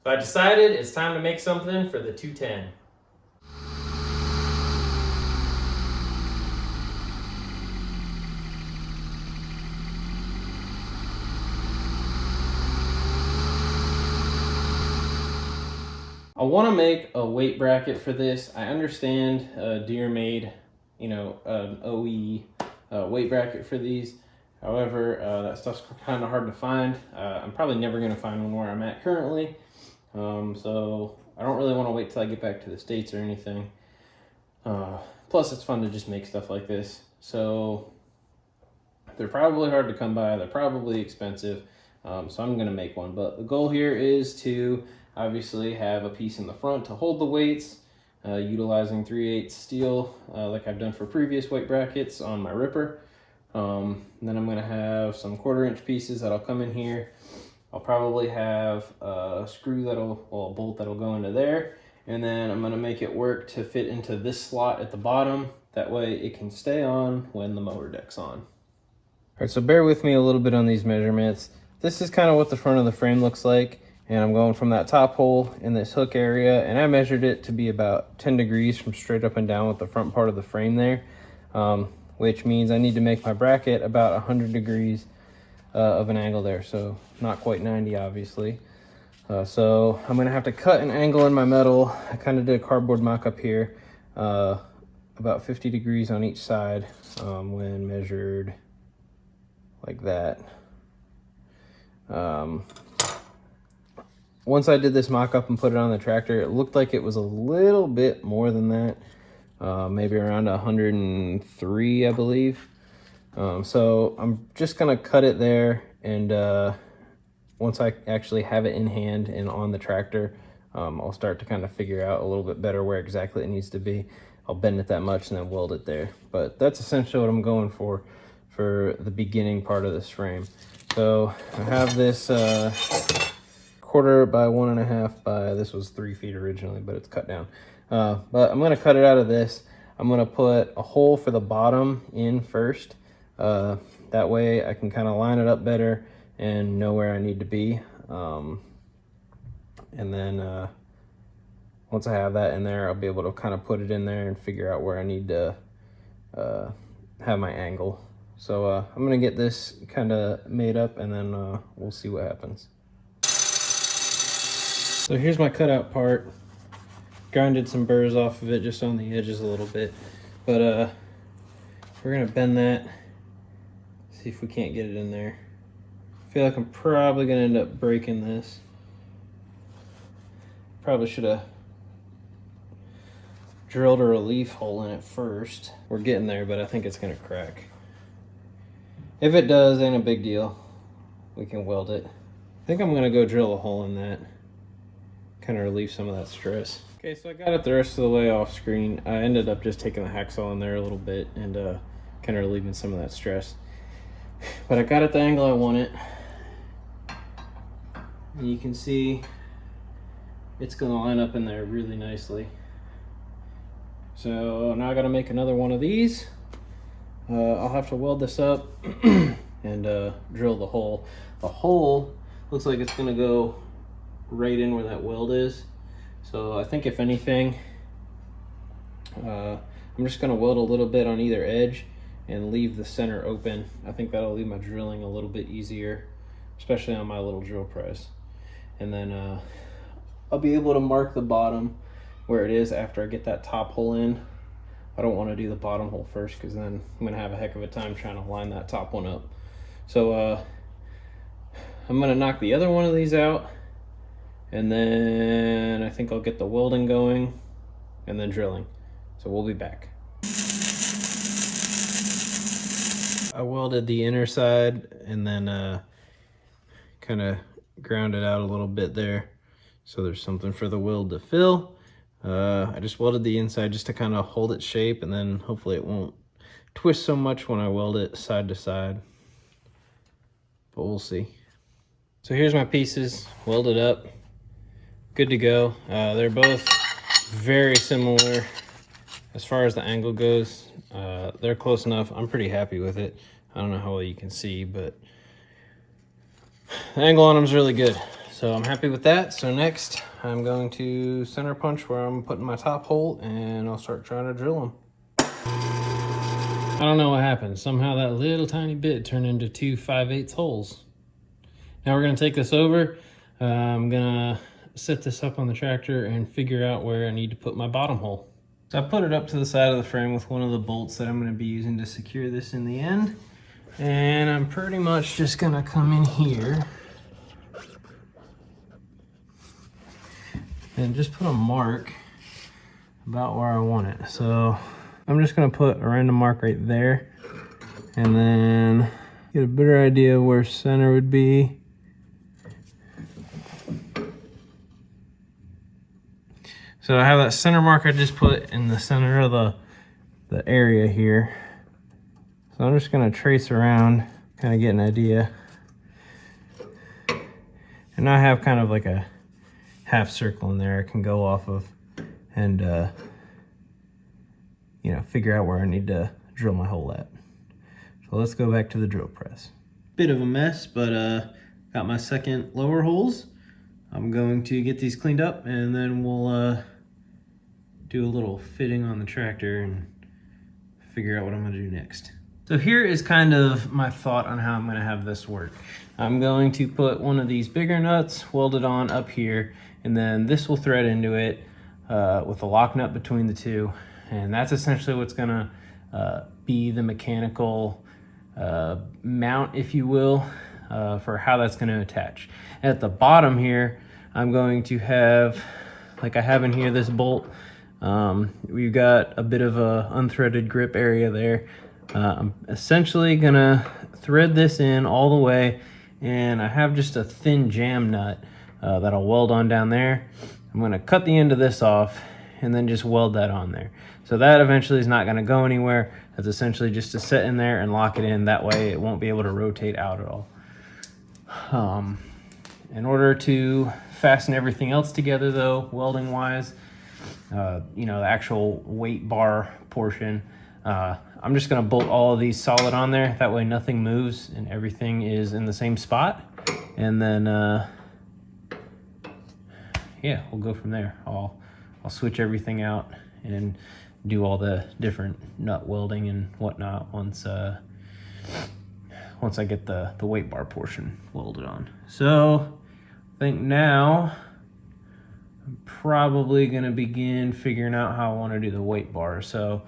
So I decided it's time to make something for the 210. I want to make a weight bracket for this. I understand Deere made, an OE weight bracket for these. However, that stuff's kind of hard to find. I'm probably never going to find one where I'm at currently. So I don't really want to wait till I get back to the States or anything. Plus, it's fun to just make stuff like this. So they're probably hard to come by. They're probably expensive. So I'm going to make one. But the goal here is to obviously have a piece in the front to hold the weights, utilizing 3/8 steel like I've done for previous weight brackets on my ripper. Then I'm going to have some 1/4-inch pieces that'll come in here. I'll probably have a screw a bolt that'll go into there. And then I'm going to make it work to fit into this slot at the bottom. That way it can stay on when the mower deck's on. All right, so bear with me a little bit on these measurements. This is kind of what the front of the frame looks like. And I'm going from that top hole in this hook area, and I measured it to be about 10 degrees from straight up and down with the front part of the frame there, which means I need to make my bracket about 100 degrees of an angle there, so not quite 90 obviously. So I'm gonna have to cut an angle in my metal. I kind of did a cardboard mock-up here, about 50 degrees on each side when measured like that. Once I did this mock-up and put it on the tractor, it looked like it was a little bit more than that, maybe around 103, I believe. So I'm just gonna cut it there, and once I actually have it in hand and on the tractor, I'll start to kind of figure out a little bit better where exactly it needs to be. I'll bend it that much and then weld it there. But that's essentially what I'm going for the beginning part of this frame. So I have this 1/4 by 1.5 by, this was 3 feet originally, but it's cut down. But I'm gonna cut it out of this. I'm gonna put a hole for the bottom in first. That way I can kind of line it up better and know where I need to be. And then once I have that in there, I'll be able to kind of put it in there and figure out where I need to have my angle. So I'm gonna get this kind of made up, and then we'll see what happens. So here's my cutout part. Grinded some burrs off of it just on the edges a little bit. But we're gonna bend that, see if we can't get it in there. I feel like I'm probably gonna end up breaking this. Probably should have drilled a relief hole in it first. We're getting there, but I think it's gonna crack. If it does, ain't a big deal. We can weld it. I think I'm gonna go drill a hole in that. Kind of relieve some of that stress. Okay, so I got it the rest of the way off screen. I ended up just taking the hacksaw in there a little bit and kind of relieving some of that stress. But I got it the angle I want it. And you can see it's gonna line up in there really nicely. So now I gotta make another one of these. I'll have to weld this up and drill the hole. The hole looks like it's gonna go right in where that weld is. So I think if anything, I'm just gonna weld a little bit on either edge and leave the center open. I think that'll leave my drilling a little bit easier, especially on my little drill press. And then I'll be able to mark the bottom where it is after I get that top hole in. I don't want to do the bottom hole first, because then I'm gonna have a heck of a time trying to line that top one up. So I'm gonna knock the other one of these out, and then I think I'll get the welding going and then drilling. So we'll be back. I welded the inner side and then kind of ground it out a little bit there, so there's something for the weld to fill. I just welded the inside just to kind of hold its shape, and then hopefully it won't twist so much when I weld it side to side, but we'll see. So here's my pieces welded up, good to go. They're both very similar as far as the angle goes. They're close enough. I'm pretty happy with it. I don't know how well you can see, but the angle on them is really good. So I'm happy with that. So next I'm going to center punch where I'm putting my top hole, and I'll start trying to drill them. I don't know what happened. Somehow that little tiny bit turned into 2 5/8 holes. Now we're gonna take this over. I'm gonna set this up on the tractor and figure out where I need to put my bottom hole. So I put it up to the side of the frame with one of the bolts that I'm gonna be using to secure this in the end. And I'm pretty much just gonna come in here and just put a mark about where I want it. So I'm just gonna put a random mark right there, and then get a better idea of where center would be. So I have that center mark I just put in the center of the area here. So I'm just gonna trace around, kind of get an idea. And I have kind of like a half circle in there I can go off of, and you know, figure out where I need to drill my hole at. So let's go back to the drill press. Bit of a mess, but got my second lower holes. I'm going to get these cleaned up, and then we'll do a little fitting on the tractor and figure out what I'm gonna do next. So here is kind of my thought on how I'm gonna have this work. I'm going to put one of these bigger nuts welded on up here, and then this will thread into it with a lock nut between the two. And that's essentially what's gonna be the mechanical mount, if you will, for how that's gonna attach. At the bottom here, I'm going to have, like I have in here, this bolt. We've got a bit of a unthreaded grip area there. I'm essentially gonna thread this in all the way, and I have just a thin jam nut that I'll weld on down there. I'm gonna cut the end of this off and then just weld that on there. So that eventually is not gonna go anywhere. That's essentially just to set in there and lock it in. That way it won't be able to rotate out at all. In order to fasten everything else together though, welding wise, you know, the actual weight bar portion, I'm just gonna bolt all of these solid on there. That way nothing moves and everything is in the same spot. And then, yeah, we'll go from there. I'll switch everything out and do all the different nut welding and whatnot once I get the weight bar portion welded on. So I think now I'm probably gonna begin figuring out how I wanna do the weight bar. So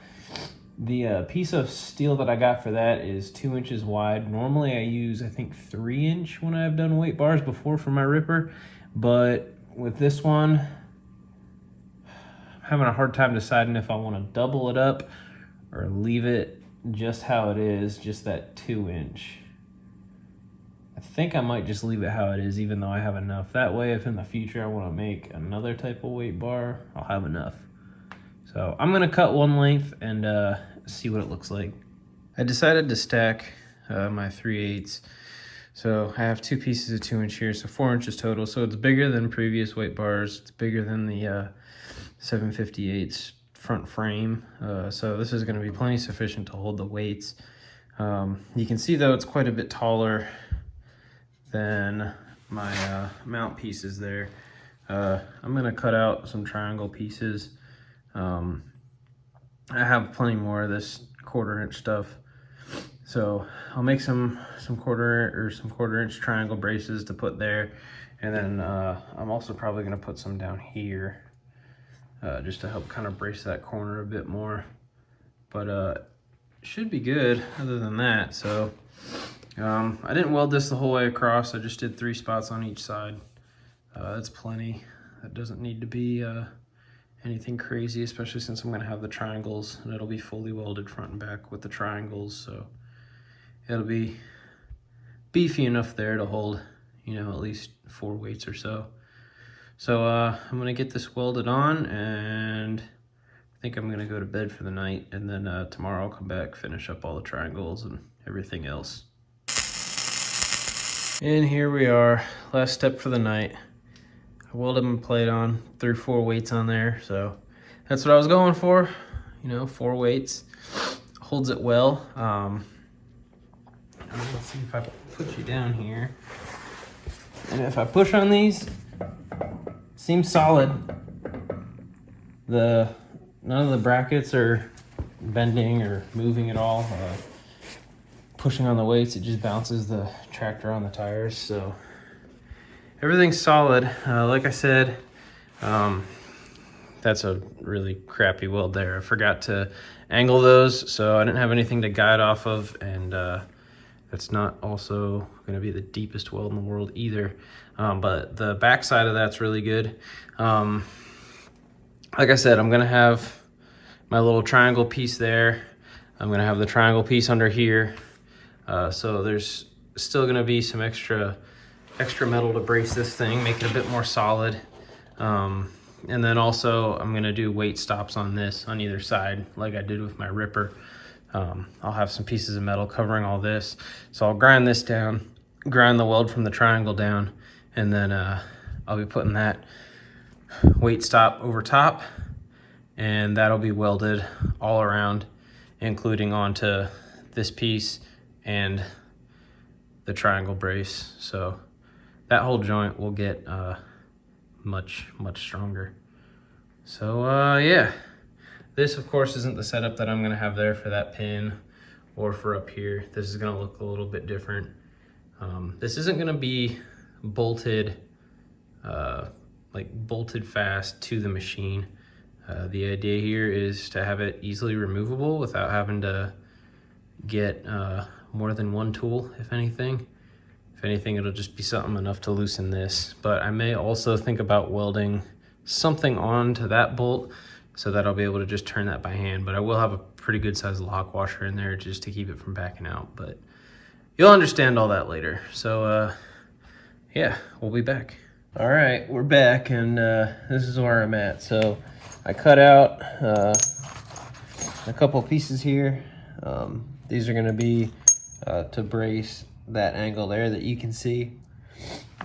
the piece of steel that I got for that is 2 inches wide. Normally I use, I think, 3-inch when I've done weight bars before for my ripper. But with this one, I'm having a hard time deciding if I want to double it up or leave it just how it is, just that 2-inch. I think I might just leave it how it is, even though I have enough. That way, if in the future I want to make another type of weight bar, I'll have enough. So I'm gonna cut one length and see what it looks like. I decided to stack my 3/8. So I have 2 pieces of 2-inch here, so 4 inches total. So it's bigger than previous weight bars. It's bigger than the 7/58 front frame. So this is gonna be plenty sufficient to hold the weights. You can see though it's quite a bit taller than my mount pieces there. I'm gonna cut out some triangle pieces. I have plenty more of this 1/4-inch stuff, so I'll make some quarter-inch triangle braces to put there, and then I'm also probably going to put some down here just to help kind of brace that corner a bit more. But it should be good other than that. So I didn't weld this the whole way across. I just did 3 spots on each side. That's plenty. That doesn't need to be anything crazy, especially since I'm going to have the triangles, and it'll be fully welded front and back with the triangles, so it'll be beefy enough there to hold, you know, at least 4 weights or so. So I'm going to get this welded on, and I think I'm going to go to bed for the night, and then tomorrow I'll come back, finish up all the triangles and everything else. And here we are, last step for the night. I welded my plate on, threw 4 weights on there, so that's what I was going for. You know, 4 weights, holds it well. Let's see if I put you down here. And if I push on these, seems solid. None of the brackets are bending or moving at all. Pushing on the weights, it just bounces the tractor on the tires. So everything's solid. Like I said, that's a really crappy weld there. I forgot to angle those, so I didn't have anything to guide off of, and that's not also going to be the deepest weld in the world either. But the back side of that's really good. Like I said, I'm going to have my little triangle piece there. I'm going to have the triangle piece under here. So there's still going to be some extra metal to brace this thing, make it a bit more solid. And then also I'm going to do weight stops on this on either side like I did with my ripper. I'll have some pieces of metal covering all this. So I'll grind this down, grind the weld from the triangle down, and then I'll be putting that weight stop over top, and that'll be welded all around, including onto this piece and the triangle brace. So that whole joint will get much stronger. So yeah, this of course isn't the setup that I'm gonna have there for that pin or for up here. This is gonna look a little bit different. This isn't gonna be bolted bolted fast to the machine. The idea here is to have it easily removable without having to get more than one tool, if anything. If anything, it'll just be something enough to loosen this. But I may also think about welding something onto that bolt so that I'll be able to just turn that by hand. But I will have a pretty good sized lock washer in there just to keep it from backing out. But you'll understand all that later. So yeah, we'll be back. All right, we're back, and this is where I'm at. So I cut out a couple pieces here. These are gonna be to brace that angle there that you can see.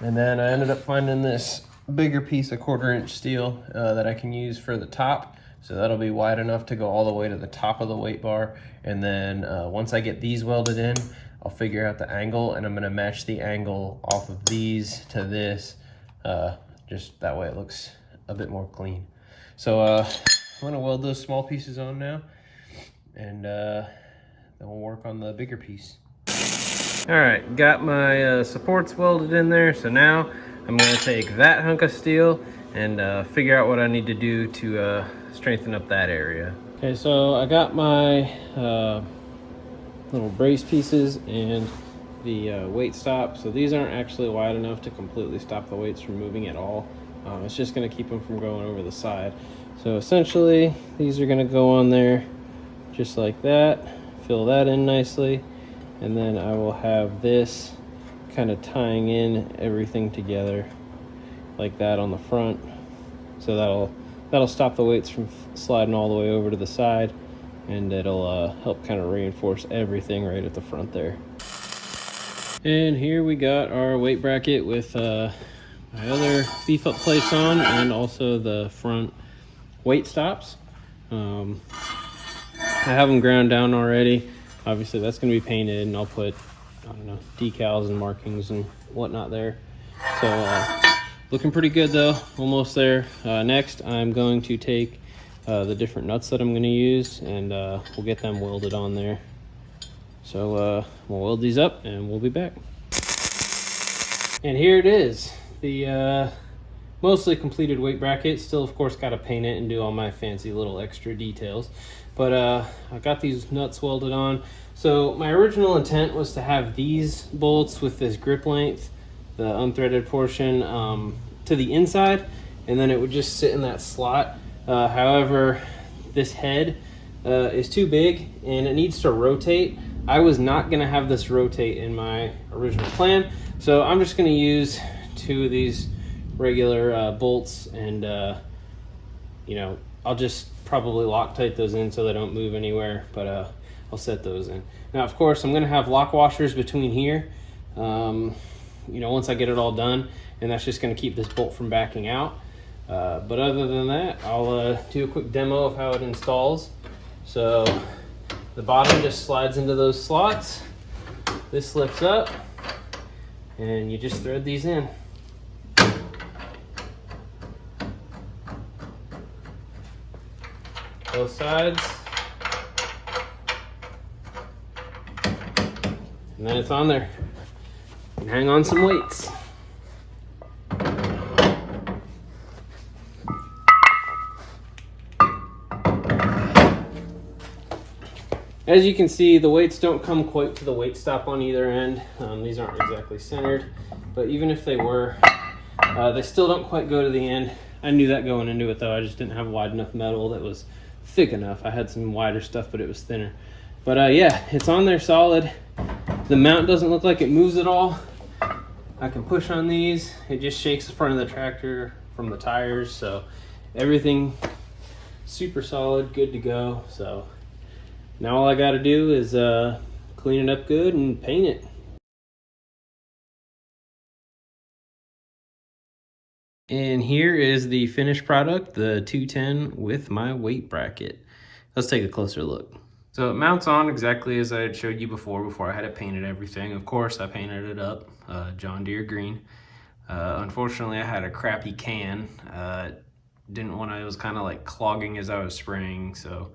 And then I ended up finding this bigger piece of 1/4 inch steel that I can use for the top. So that'll be wide enough to go all the way to the top of the weight bar. And then once I get these welded in, I'll figure out the angle, and I'm gonna match the angle off of these to this. Just that way it looks a bit more clean. So I'm gonna weld those small pieces on now, and then we'll work on the bigger piece. All right, got my supports welded in there. So now I'm gonna take that hunk of steel and figure out what I need to do to strengthen up that area. Okay, so I got my little brace pieces and the weight stop. So these aren't actually wide enough to completely stop the weights from moving at all. It's just gonna keep them from going over the side. So essentially, these are gonna go on there just like that, fill that in nicely. And then I will have this kind of tying in everything together like that on the front. So that'll stop the weights from sliding all the way over to the side, and it'll help kind of reinforce everything right at the front there. And here we got our weight bracket with my other beef up plates on, and also the front weight stops. I have them ground down already. Obviously that's going to be painted, and I'll put, I don't know, decals and markings and whatnot there. So looking pretty good though, almost there. Next I'm going to take the different nuts that I'm going to use, and we'll get them welded on there. So we'll weld these up and we'll be back. And here it is, the mostly completed weight bracket. Still of course got to paint it and do all my fancy little extra details. But I got these nuts welded on. So my original intent was to have these bolts with this grip length, the unthreaded portion, to the inside, and then it would just sit in that slot. However, this head is too big and it needs to rotate. I was not gonna have this rotate in my original plan, so I'm just gonna use 2 of these regular bolts, and you know, I'll just probably Loctite those in so they don't move anywhere, but I'll set those in. Now of course I'm gonna have lock washers between here, you know, once I get it all done, and that's just gonna keep this bolt from backing out. But other than that, I'll do a quick demo of how it installs. So the bottom just slides into those slots, this lifts up, and you just thread these in. both sides. And then it's on there. And hang on some weights. As you can see, the weights don't come quite to the weight stop on either end. These aren't exactly centered, but even if they were, they still don't quite go to the end. I knew that going into it though. I just didn't have wide enough metal that was thick enough. I had some wider stuff, but it was thinner. But yeah, it's on there solid. The mount doesn't look like it moves at all. I can push on these. It just shakes the front of the tractor from the tires. So everything super solid, good to go. So now all I got to do is clean it up good and paint it. And here is the finished product, the 210 with my weight bracket. Let's take a closer look. So it mounts on exactly as I had showed you before I had it painted everything. Of course, I painted it up, John Deere green. Unfortunately, I had a crappy can. Didn't want to, it was kind of like clogging as I was spraying, so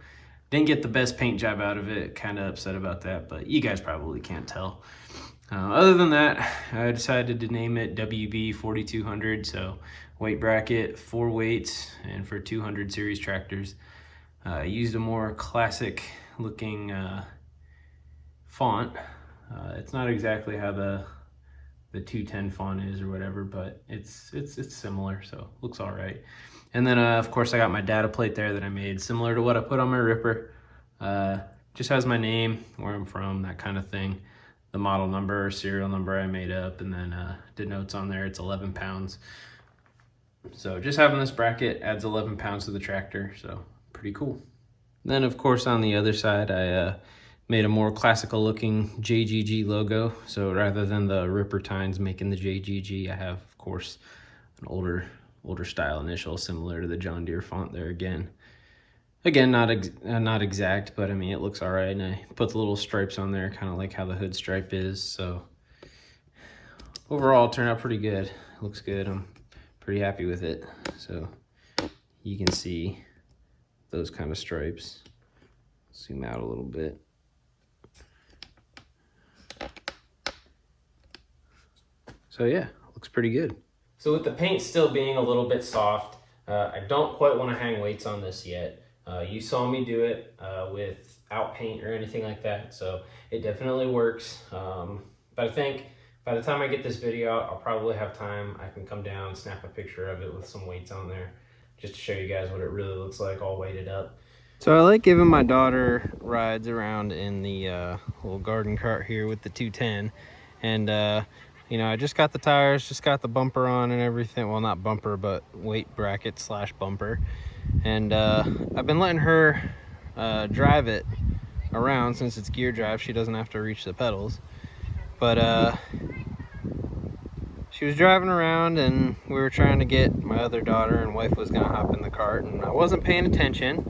didn't get the best paint job out of it. Kind of upset about that, but you guys probably can't tell. Other than that, I decided to name it WB 4200, so weight bracket, 4 weights, and for 200 series tractors. I used a more classic looking font. It's not exactly how the 210 font is or whatever, but it's similar, so looks all right. And then of course I got my data plate there that I made similar to what I put on my ripper. Just has my name, where I'm from, that kind of thing. The model number, serial number I made up, and then did notes on there. It's 11 pounds. So just having this bracket adds 11 pounds to the tractor, so pretty cool. Then of course on the other side, I made a more classical looking JGG logo. So rather than the Ripper Tines making the JGG, I have of course an older style initial similar to the John Deere font there again. Again, not exact, but I mean, it looks all right. And I put the little stripes on there, kind of like how the hood stripe is. So overall, it turned out pretty good. It looks good. I'm pretty happy with it. So you can see those kind of stripes. Zoom out a little bit. So yeah, looks pretty good. So with the paint still being a little bit soft, I don't quite want to hang weights on this yet. You saw me do it without paint or anything like that, so it definitely works. But I think by the time I get this video out, I'll probably have time. I can come down, snap a picture of it with some weights on there, just to show you guys what it really looks like all weighted up. So I like giving my daughter rides around in the little garden cart here with the 210. And you know, I just got the tires, just got the bumper on and everything. Well, not bumper, but weight bracket / bumper. And I've been letting her drive it around. Since it's gear drive, she doesn't have to reach the pedals. But she was driving around and we were trying to get my other daughter, and wife was gonna hop in the cart, and I wasn't paying attention,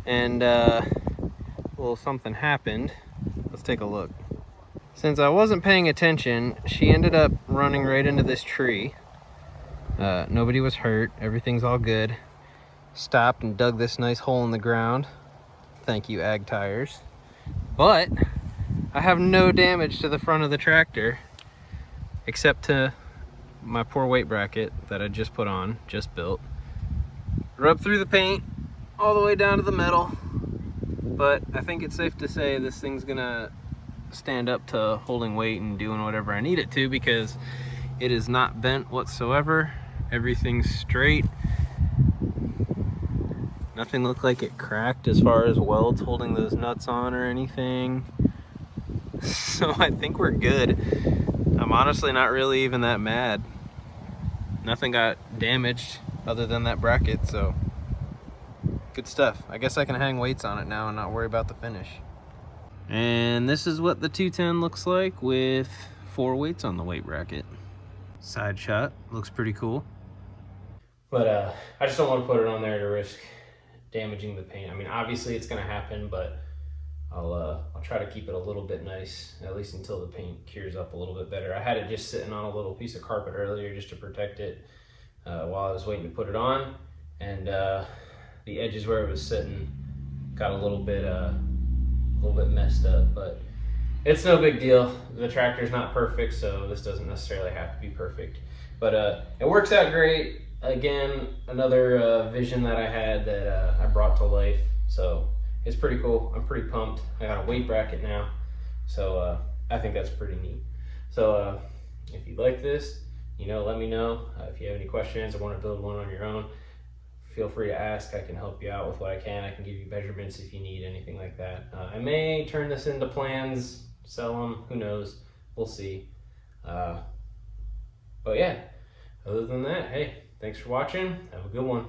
and well, something happened. Let's take a look. Since I wasn't paying attention, she ended up running right into this tree. Nobody was hurt, everything's all good. Stopped and dug this nice hole in the ground. Thank you, Ag Tires. But I have no damage to the front of the tractor, except to my poor weight bracket that I just put on, just built. Rubbed through the paint all the way down to the metal. But I think it's safe to say this thing's gonna stand up to holding weight and doing whatever I need it to, because it is not bent whatsoever. Everything's straight. Nothing looked like it cracked as far as welds holding those nuts on or anything. So I think we're good. I'm honestly not really even that mad. Nothing got damaged other than that bracket, so good stuff. I guess I can hang weights on it now and not worry about the finish. And this is what the 210 looks like with 4 weights on the weight bracket. Side shot, looks pretty cool. But I just don't want to put it on there to risk damaging the paint. I mean, obviously it's gonna happen, but I'll try to keep it a little bit nice, at least until the paint cures up a little bit better. I had it just sitting on a little piece of carpet earlier just to protect it while I was waiting to put it on. And the edges where it was sitting got a little bit messed up, but it's no big deal. The tractor's not perfect, so this doesn't necessarily have to be perfect. But it works out great. Again, another vision that I had that I brought to life. So it's pretty cool. I'm pretty pumped. I got a weight bracket now, so I think that's pretty neat. So if you like this, let me know. If you have any questions or want to build one on your own, feel free to ask. I can help you out with what I can. I can give you measurements if you need anything like that. I may turn this into plans, sell them, who knows, we'll see. But yeah, other than that, hey, thanks for watching. Have a good one.